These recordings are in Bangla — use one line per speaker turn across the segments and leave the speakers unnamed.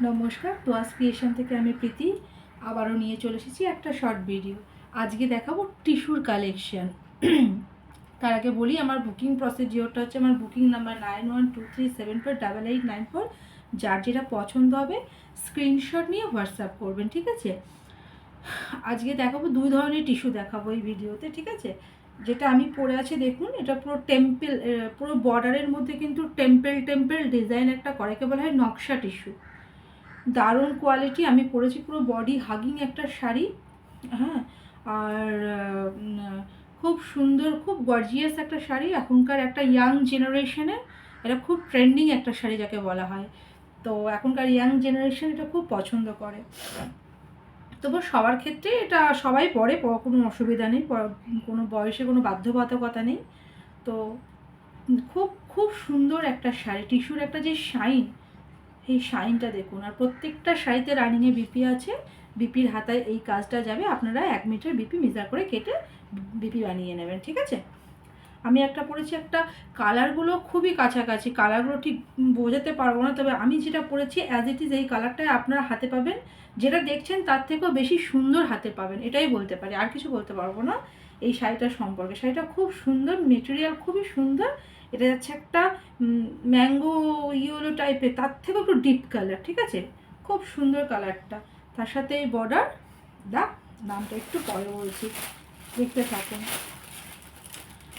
নমস্কার, তোয়াস ক্রিয়েশন থেকে আমি প্রীতি আবারও নিয়ে চলে এসেছি একটা শর্ট ভিডিও। আজকে দেখাবো টিস্যুর কালেকশন। তার আগে বলি, আমার বুকিং প্রসিডিওরটা হচ্ছে, আমার বুকিং নাম্বার 9123748894। যার যেটা পছন্দ হবে স্ক্রিনশট নিয়ে হোয়াটসঅ্যাপ করবেন, ঠিক আছে? আজকে দেখাবো দুই ধরনের টিস্যু দেখাবো এই ভিডিওতে, ঠিক আছে? যেটা আমি পরে আছি দেখুন, এটা পুরো টেম্পেল, পুরো বর্ডারের মধ্যে কিন্তু টেম্পেল ডিজাইন একটা করে, কে বলা হয় নকশা টিস্যু। দারুণ কোয়ালিটি। আমি পরেছি পুরো বডি হাগিং একটা শাড়ি, হ্যাঁ। আর খুব সুন্দর, খুব গর্জিয়াস একটা শাড়ি। এখনকার একটা ইয়াং জেনারেশনে এটা খুব ট্রেন্ডিং একটা শাড়ি যাকে বলা হয়। তো এখনকার ইয়াং জেনারেশন এটা খুব পছন্দ করে। তবু সবার ক্ষেত্রে এটা সবাই পরে, কোনো অসুবিধা নেই, কোনো বয়সে কোনো বাধ্যবাধকতা নেই। তো খুব খুব সুন্দর একটা শাড়ি, টিস্যুর একটা যে শাইন, এই শাইনটা দেখুন। আর প্রত্যেকটা শাড়িতে রানিংয়ে বিপি আছে। বিপির হাতায় এই কাজটা যাবে, আপনারা 1 মিটার বিপি মেজার করে কেটে বিপি বানিয়ে নেবেন, ঠিক আছে? আমি একটা পরেছি, একটা কালারগুলো খুবই কাছাকাছি, কালারগুলো ঠিক বোঝাতে পারবো না, তবে আমি যেটা পরেছি অ্যাজ ইট ইজ এই কালারটাই আপনারা হাতে পাবেন। যেটা দেখছেন তার থেকেও বেশি সুন্দর হাতে পাবেন, এটাই বলতে পারি, আর কিছু বলতে পারবো না এই শাড়িটার সম্পর্কে। শাড়িটা খুব সুন্দর, মেটেরিয়াল খুবই সুন্দর। এটা যাচ্ছে একটা ম্যাঙ্গো ইয়েলো টাইপের, তার থেকেও একটু ডিপ কালার, ঠিক আছে? খুব সুন্দর কালারটা। তার সাথে এই বর্ডার নামটা একটু পরে বলছি, দেখতে থাকুন।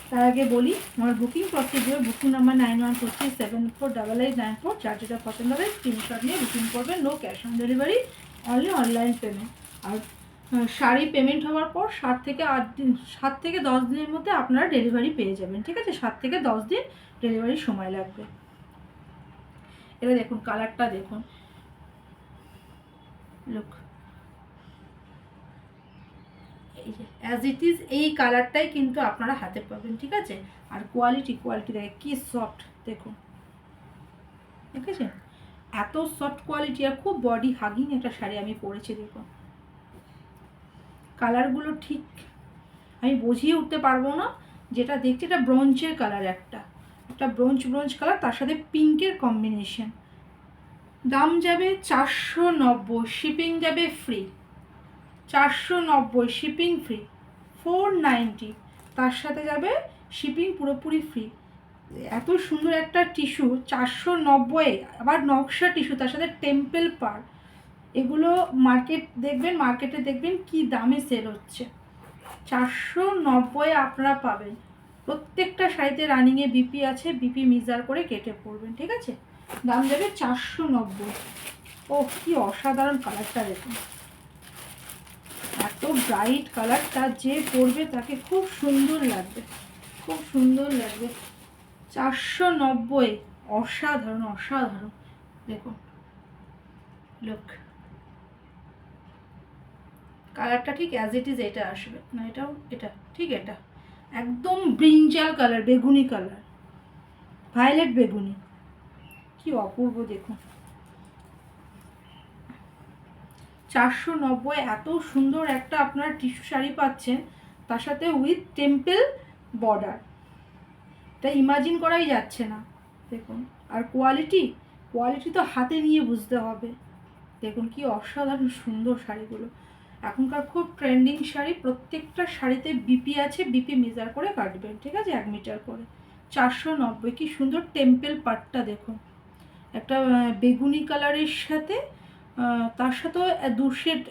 তার আগে বলি, আমার বুকিং প্রসিডিওর, বুকিং নাম্বার 9123748894। যার যেটা পছন্দ হবে স্ক্রিনশট নিয়ে বুকিং করবেন। No cash on delivery, only online payment. আর শাড়ি পেমেন্ট হওয়ার পর 7 থেকে 10 দিনের মধ্যে আপনারা ডেলিভারি পেয়ে যাবেন, ঠিক আছে? 7 থেকে 10 দিন ডেলিভারির সময় লাগবে। এবার দেখুন কালারটা দেখুন, লুক, এই যে অ্যাজ ইট ইজ এই কালারটাই কিন্তু আপনারা হাতে পাবেন, ঠিক আছে? আর কোয়ালিটি দেখে কি সফট, দেখুন, ঠিক আছে? এত সফট কোয়ালিটি আর খুব বডি হাগিং একটা শাড়ি আমি পরেছি, দেখুন। কালারগুলো ঠিক আমি বুঝিয়ে উঠতে পারবো না। যেটা দেখছি এটা ব্রোঞ্জের কালার, একটা ব্রোঞ্জ কালার, তার সাথে পিঙ্কের কম্বিনেশন। দাম যাবে 490, শিপিং যাবে ফ্রি। 490 শিপিং ফ্রি, 490 তার সাথে যাবে শিপিং পুরোপুরি ফ্রি। এত সুন্দর একটা টিস্যু 490, আবার নকশা টিস্যু, তার সাথে টেম্পেল পার। এগুলো মার্কেটে দেখবেন কি দামে সেল হচ্ছে। 490 আপনারা পাবেন। প্রত্যেকটা শাড়িতে রানিংয়ে বিপি আছে, বিপি মেজার করে কেটে পড়বেন, ঠিক আছে? দাম যাবে 490। ও কি অসাধারণ কালারটা দেখুন, এত ব্রাইট কালারটা, যে পরবে তাকে খুব সুন্দর লাগবে, খুব সুন্দর লাগবে। 490, অসাধারণ। দেখুন, লুক, কালারটা ঠিক অ্যাজ ইট ইজ এটা আসবে না, এটা ঠিক, এটা একদম ব্রিঞ্জাল কালার, বেগুনি কালার, ভায়োলেট বেগুনি, কি অপূর্ব দেখুন। 490 এত সুন্দর একটা আপনার টিস্যু শাড়ি পাচ্ছেন, তার সাথে উইথ টেম্পেল বর্ডার। এটা ইমাজিন করাই যাচ্ছে না, দেখুন। আর কোয়ালিটি তো হাতে নিয়ে বুঝতে হবে। দেখুন কি অসাধারণ সুন্দর শাড়িগুলো, এখনকার খুব ট্রেন্ডিং শাড়ি। প্রত্যেকটা শাড়িতে বিপি আছে, বিপি মেজার করে কাটবেন, ঠিক আছে? 1 মিটার করে। 490, কি সুন্দর টেম্পেল পাটটা দেখুন, একটা বেগুনি কালারের সাথে, তার সাথেও 2 শেড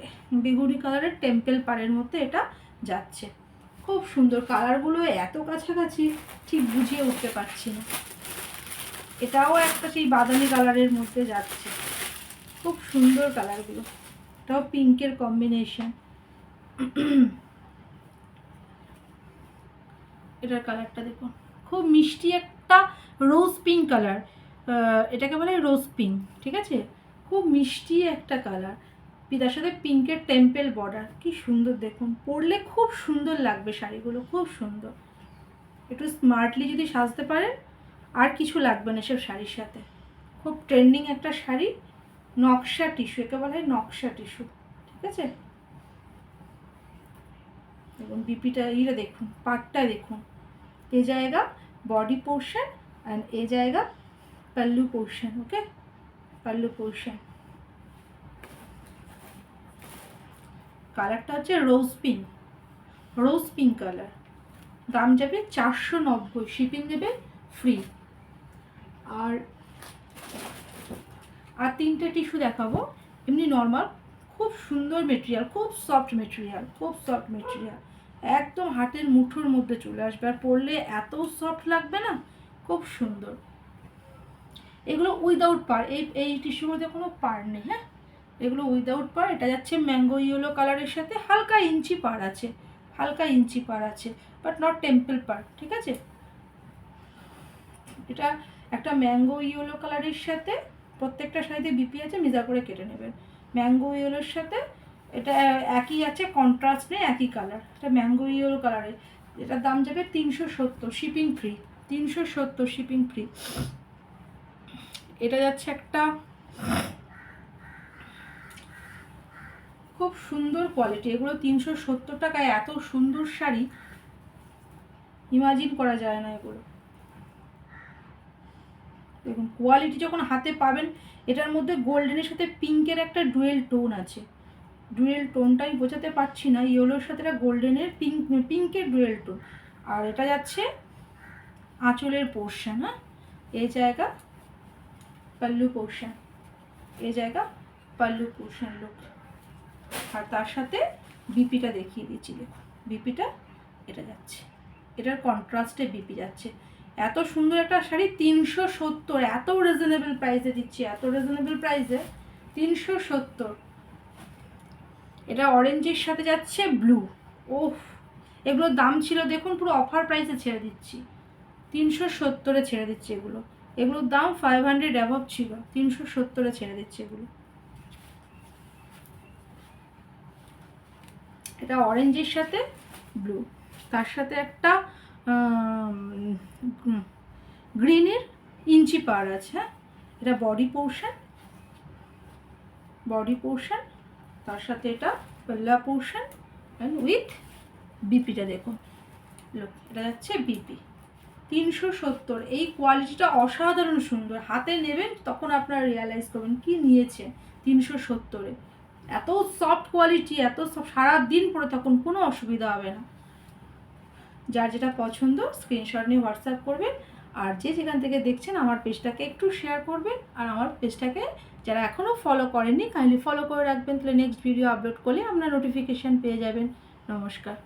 বেগুনি কালারের টেম্পেল পাড়ের মধ্যে এটা যাচ্ছে। খুব সুন্দর কালারগুলো, এত কাছাকাছি ঠিক বুঝিয়ে উঠতে পারছি না। এটাও একটা সেই বাদামি কালারের মধ্যে যাচ্ছে, খুব সুন্দর কালারগুলো। এটাও পিঙ্কের কম্বিনেশন। এটার কালারটা দেখুন, খুব মিষ্টি একটা রোজ পিঙ্ক কালার। এটাকে বলে রোজ পিঙ্ক, ঠিক আছে? খুব মিষ্টি একটা কালার, তার সাথে পিঙ্কের টেম্পেল বর্ডার। কি সুন্দর দেখুন, পরলে খুব সুন্দর লাগবে শাড়িগুলো, খুব সুন্দর। একটু স্মার্টলি যদি সাজতে পারেন, আর কিছু লাগবে না সব শাড়ির সাথে। খুব ট্রেন্ডিং একটা শাড়ি, নকশা টিস্যু, একে বলা হয় নকশা টিস্যু, ঠিক আছে? দেখুন বিপিটা, এইটা দেখুন, পাটটা দেখুন, এ জায়গা বডি পোর্শন অ্যান্ড এ জায়গা পাল্লু পোর্শন, ওকে? পাল্লু পোর্শন কালারটা হচ্ছে রোজ পিঙ্ক কালার। দাম যাবে 490, শিপিং দেবে ফ্রি। আর আর তিনটে টিস্যু দেখাবো, এমনি নর্মাল, খুব সুন্দর মেটেরিয়াল, খুব সফট মেটেরিয়াল, একদম হাতের মুঠোর মধ্যে চলে আসবে, আর পরলে এত সফট লাগবে না, খুব সুন্দর। এগুলো উইদাউট পার, এই টিস্যুর মধ্যে কোনো পার নেই, হ্যাঁ, এগুলো উইদাউট পার। এটা যাচ্ছে ম্যাঙ্গো ইয়েলো কালারের সাথে, হালকা ইঞ্চি পার আছে, বাট নট টেম্পল পার, ঠিক আছে। এটা একটা ম্যাঙ্গো ইয়েলো কালারের সাথে, প্রত্যেকটা শাড়িতে বিপি আছে, মেজার করে কেটে নেবেন। ম্যাঙ্গো ইয়েলোর সাথে এটা একই আছে, কন্ট্রাস্ট নেই, একই কালার। এটা ম্যাঙ্গো ইয়েলো কালারের, এটার দাম যাবে 370, শিপিং ফ্রি, 370 শিপিং ফ্রি। এটা যাচ্ছে একটা খুব সুন্দর কোয়ালিটি, এগুলো 370 টাকায় এত সুন্দর শাড়ি ইমাজিন করা যায় না এগুলো। দেখুন কোয়ালিটি যখন হাতে পাবেন, এটার মধ্যে গোল্ডেনের সাথে পিঙ্কের একটা ডুয়েল টোন আছে, ডুয়েল টোনটা আমি বোঝাতে পারছি না, ইয়েলোর সাথে এটা গোল্ডেনের পিঙ্কের ডুয়েল টোন। আর এটা যাচ্ছে আঁচলের পোর্শন, হ্যাঁ, এই জায়গা পাল্লু পোর্শন, এই জায়গা পাল্লু পোর্শন লুক। আর তার সাথে বিপিটা দেখিয়ে দিচ্ছি, দেখুন বিপিটা এটা যাচ্ছে, এটার কন্ট্রাস্টে বিপি যাচ্ছে। এত সুন্দর একটা শাড়ি 370, এত রিজনেবল প্রাইসে দিচ্ছি, এত রিজনেবল প্রাইসে 370। এটা অরেঞ্জের সাথে যাচ্ছে ব্লু, ওফ, এগুলোর দাম ছিল দেখুন পুরো অফার প্রাইসে ছেড়ে দিচ্ছি, 370-এ ছেড়ে দিচ্ছি। এগুলোর দাম 500 অ্যাবভ ছিল, 370-এ ছেড়ে দিচ্ছি এগুলো। এটা অরেঞ্জের সাথে ব্লু, তার সাথে একটা গ্রিনের ইঞ্চি পার আছে, হ্যাঁ, এটা বডি পোর্শন, তার সাথে এটা পাল্লা পোর্শন অ্যান্ড উইথ বিপিটা দেখুন, লোক এটা যাচ্ছে বিপি 370। এই কোয়ালিটিটা অসাধারণ সুন্দর, হাতে নেবেন তখন আপনারা রিয়ালাইজ করবেন কি নিয়েছে 370-এ। এত সফট কোয়ালিটি, এত সারাদিন পরে তখন কোনো অসুবিধা হবে না। যার যেটা পছন্দ স্ক্রিনশট নিয়ে হোয়াটসঅ্যাপ করবেন, আর যে যেখান থেকে দেখছেন আমার পেজটাকে একটু শেয়ার করবেন, আর আমার পেজটাকে যারা এখনও ফলো করেননি কাইন্ডলি ফলো করে রাখবেন, তাহলে নেক্সট ভিডিও আপলোড করলে আপনারা নোটিফিকেশান পেয়ে যাবেন। নমস্কার।